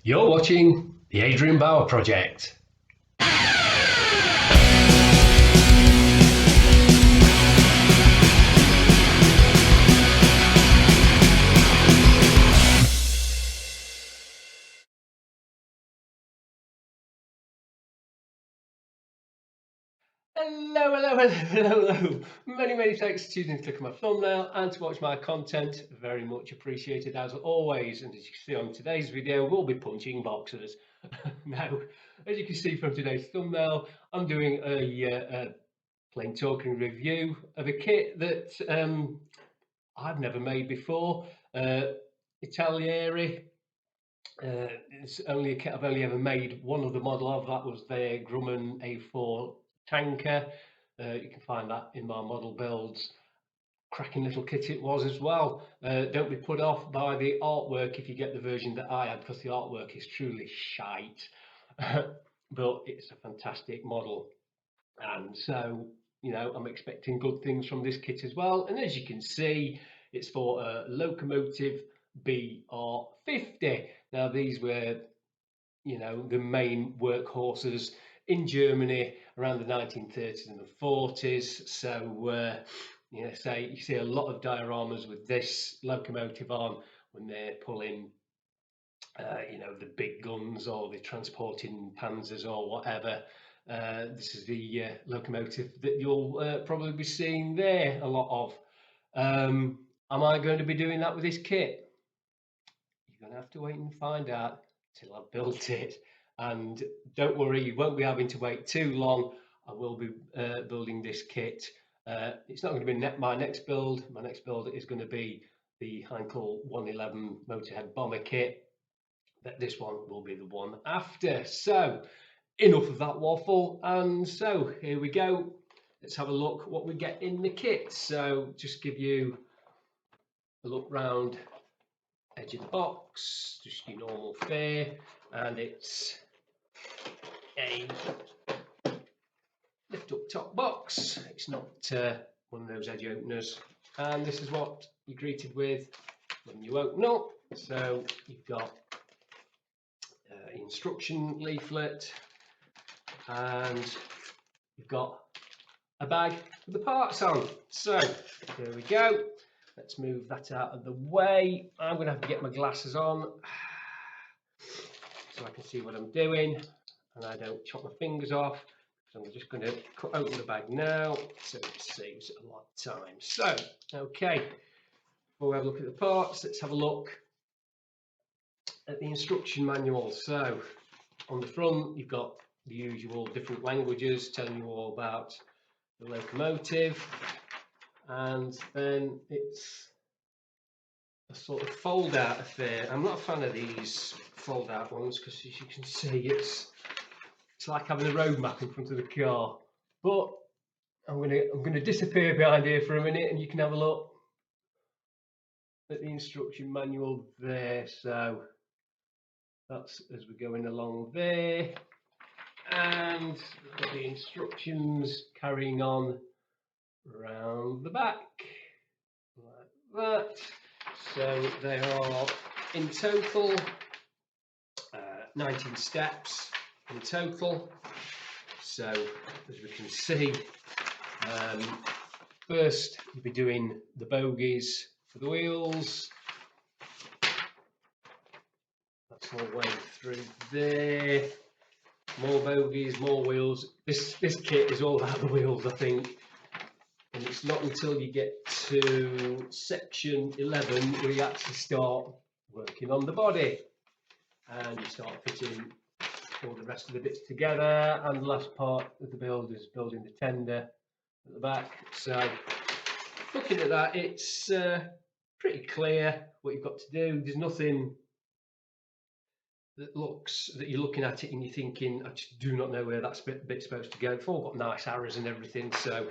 You're watching the Adrian Bauer Project. Hello. Many thanks to choosing to click on my thumbnail and to watch my content. Very much appreciated as always. And as you can see on today's video, we'll be punching boxes. Now, as you can see from today's thumbnail, I'm doing a plain talking review of a kit that I've never made before. Italeri. It's only a kit I've only ever made one other model of. That was the Grumman A4 tanker. You can find that in my model builds. Cracking little kit it was as well. Don't be put off by the artwork if you get the version that I had, because the artwork is truly shite. But it's a fantastic model, and so I'm expecting good things from this kit as well. And as you can see, it's for a Lokomotive BR50. Now these were the main workhorses in Germany around the 1930s and the 40s. So you see a lot of dioramas with this locomotive on when they're pulling the big guns, or they're transporting panzers or whatever. This is the locomotive that you'll probably be seeing there a lot of. Am I going to be doing that with this kit? You're going to have to wait and find out till I've built it. And don't worry, you won't be having to wait too long. I will be building this kit. It's not going to be my next build. My next build is going to be the Heinkel 111 Motorhead bomber kit. But this one will be the one after. So enough of that waffle, and so here we go. Let's have a look what we get in the kit. So just give you a look round edge of the box, just your normal fare, and it's a lift up top box. It's not one of those edge openers, and this is what you're greeted with when you open up. So you've got instruction leaflet, and you've got a bag with the parts on. So there we go. Let's move that out of the way. I'm going to have to get my glasses on so I can see what I'm doing and I don't chop my fingers off. So I'm just going to cut open the bag now so it saves a lot of time. So, okay, before we have a look at the parts, let's have a look at the instruction manual. So on the front, you've got the usual different languages telling you all about the locomotive, and then it's a sort of fold out affair. I'm not a fan of these fold out ones because, as you can see, it's like having a road map in front of the car. But I'm gonna disappear behind here for a minute, and you can have a look at the instruction manual there. So that's as we're going along there, and the instructions carrying on around the back like that. So there are in total 19 steps in total. So as we can see, first you'll be doing the bogies for the wheels. That's all the way through there. More bogies, more wheels. This kit is all about the wheels, I think. And it's not until you get to section 11 where you actually start working on the body and you start fitting all the rest of the bits together. And the last part of the build is building the tender at the back. So looking at that, it's pretty clear what you've got to do. There's nothing that you're looking at it and you're thinking, I just do not know where that bit's supposed to go. It's all got nice arrows and everything. So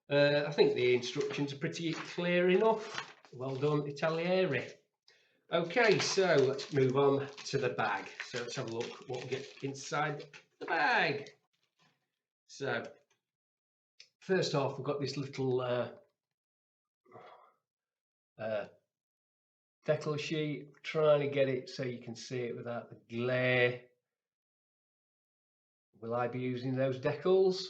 I think the instructions are pretty clear enough. Well done, Italeri. Okay, so let's move on to the bag. So let's have a look what we get inside the bag. So first off, we've got this little decal sheet. Trying to get it so you can see it without the glare. Will I be using those decals?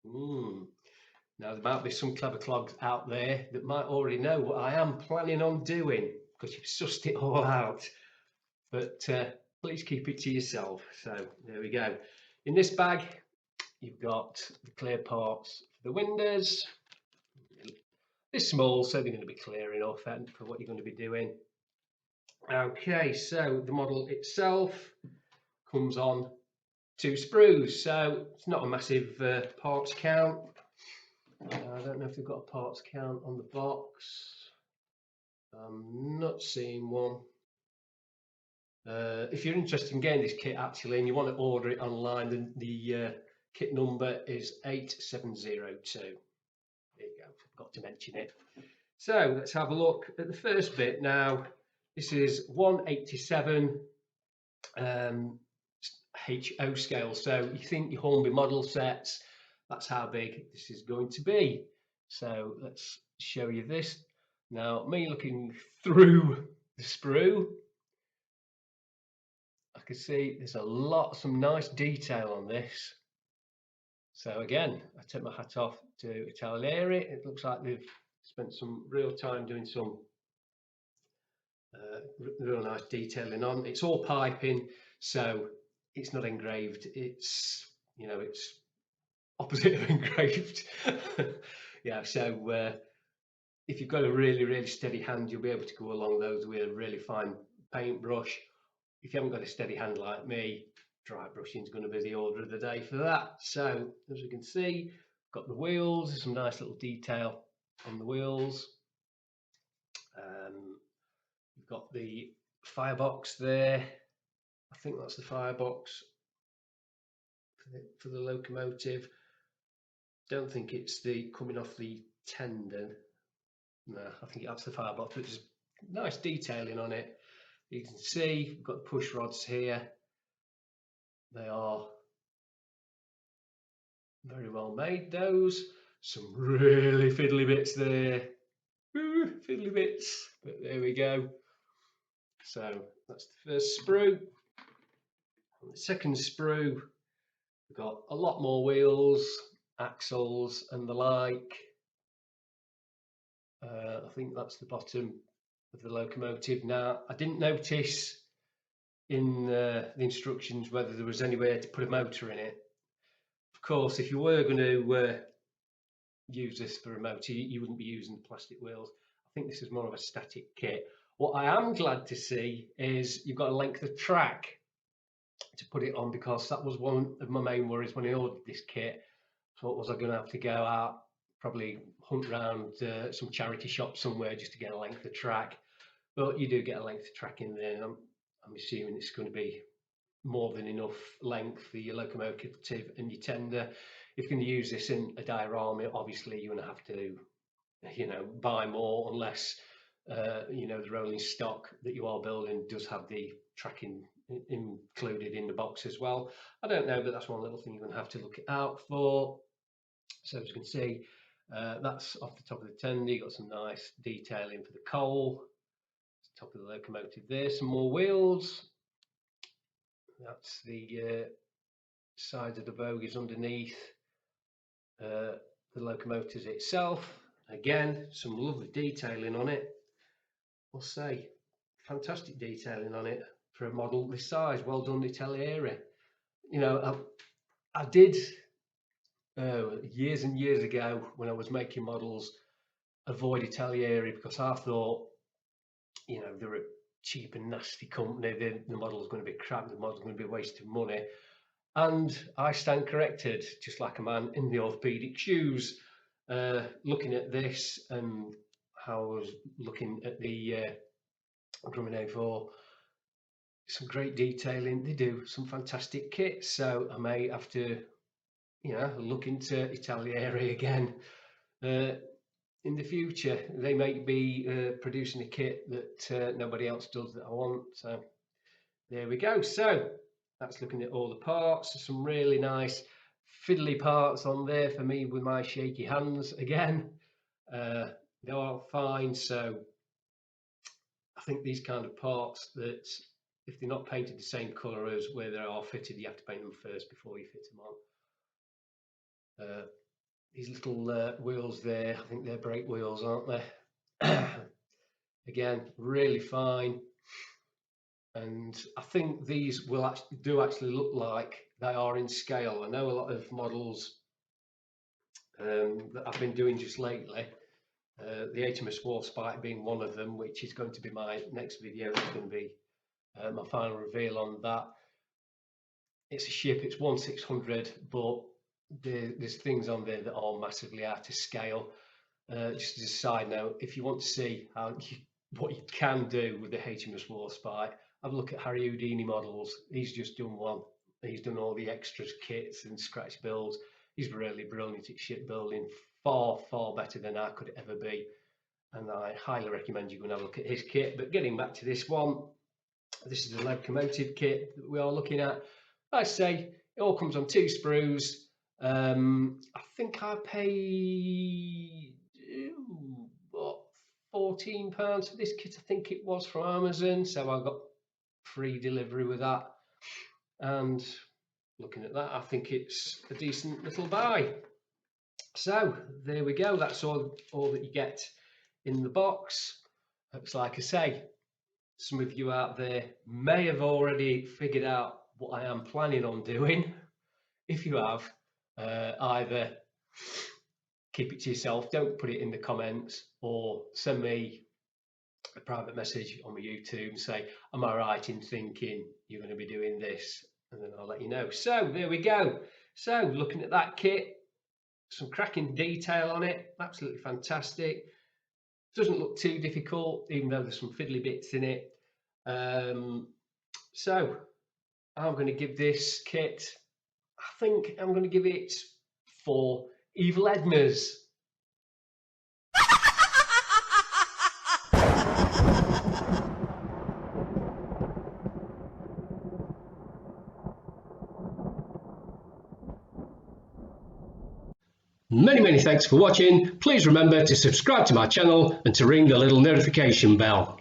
Now there might be some clever clogs out there that might already know what I am planning on doing because you've sussed it all out. But please keep it to yourself. So there we go. In this bag, you've got the clear parts for the windows. They're small, so they're going to be clear enough for what you're going to be doing. Okay, so the model itself comes on 2 sprues, so it's not a massive parts count. I don't know if they've got a parts count on the box. I'm not seeing one. If you're interested in getting this kit actually and you want to order it online, then the kit number is 8702. There you go, forgot to mention it. So let's have a look at the first bit now. This is 187 HO scale. So you think your Hornby model sets, that's how big this is going to be. So let's show you this. Now, me looking through the sprue, I can see there's some nice detail on this. So again, I take my hat off to Italeri. It looks like they've spent some real time doing some real nice detailing on. It's all piping, so it's not engraved. It's, you know, it's opposite of engraved. Yeah, so if you've got a really steady hand, you'll be able to go along those with a really fine paintbrush. If you haven't got a steady hand like me, dry brushing is going to be the order of the day for that. So as you can see, got the wheels. There's some nice little detail on the wheels. You've got the firebox there. I think that's the firebox for the locomotive. Don't think it's the coming off the tendon. No, I think that's the firebox, but there's nice detailing on it. You can see we've got the push rods here. They are very well made, those. Some really fiddly bits there. Ooh, fiddly bits, but there we go. So that's the first sprue. On the second sprue, we've got a lot more wheels, axles and the like. I think that's the bottom of the locomotive. Now, I didn't notice in the instructions whether there was anywhere to put a motor in it. Of course, if you were going to use this for a motor, you wouldn't be using the plastic wheels. I think this is more of a static kit. What I am glad to see is you've got a length of track to put it on, because that was one of my main worries when I ordered this kit. So was I going to have to go out, probably hunt around some charity shop somewhere just to get a length of track? But you do get a length of track in there. I'm assuming it's going to be more than enough length for your locomotive and your tender. If you're going to use this in a diorama, obviously you're going to have to, you know, buy more, unless you know, the rolling stock that you are building does have the tracking included in the box as well. I don't know, but that's one little thing you're going to have to look out for. So as you can see, that's off the top of the tender. You've got some nice detailing for the coal. Top of the locomotive there, some more wheels. That's the sides of the bogies underneath the locomotive itself. Again, some lovely detailing on it. I'll say, fantastic detailing on it for a model this size. Well done, Italeri. You know, I did years and years ago, when I was making models, avoid Italeri because I thought, you know, they're a cheap and nasty company. The model's going to be crap. The model's going to be a waste of money. And I stand corrected, just like a man in the orthopedic shoes. Looking at this and how I was looking at the Drumming A4, some great detailing. They do some fantastic kits, so I may have to, you know, look into Italeri again in the future. They may be producing a kit that nobody else does that I want. So there we go. So that's looking at all the parts. There's some really nice fiddly parts on there for me with my shaky hands again. They're all fine, so I think these kind of parts, that if they're not painted the same colour as where they are fitted, you have to paint them first before you fit them on. These little wheels there, I think they're brake wheels, aren't they? Again, really fine. And I think these will actually look like they are in scale. I know a lot of models that I've been doing just lately, the HMS Warspite being one of them, which is going to be my next video. It's going to be my final reveal on that. It's a ship, it's 1/600, but there's things on there that are massively out of scale. Just as a side note, if you want to see what you can do with the HMS Warspite, have a look at Harry Houdini models. He's just done one. He's done all the extras kits and scratch builds. He's really brilliant at shipbuilding, far, far better than I could ever be. And I highly recommend you go and have a look at his kit. But getting back to this one, this is the Lokomotive kit that we are looking at. Like I say, it all comes on 2 sprues. I think I paid what, £14 for this kit, I think it was, from Amazon. So I got free delivery with that. And looking at that, I think it's a decent little buy. So there we go. That's all that you get in the box. Looks like I say, some of you out there may have already figured out what I am planning on doing. If you have, either keep it to yourself, don't put it in the comments, or send me a private message on my YouTube and say, am I right in thinking you're going to be doing this? And then I'll let you know. So there we go. So looking at that kit, some cracking detail on it, absolutely fantastic. Doesn't look too difficult, even though there's some fiddly bits in it. So I'm going to give this kit, I think I'm going to give it 4 evil Ednas. Many thanks for watching. Please remember to subscribe to my channel and to ring the little notification bell.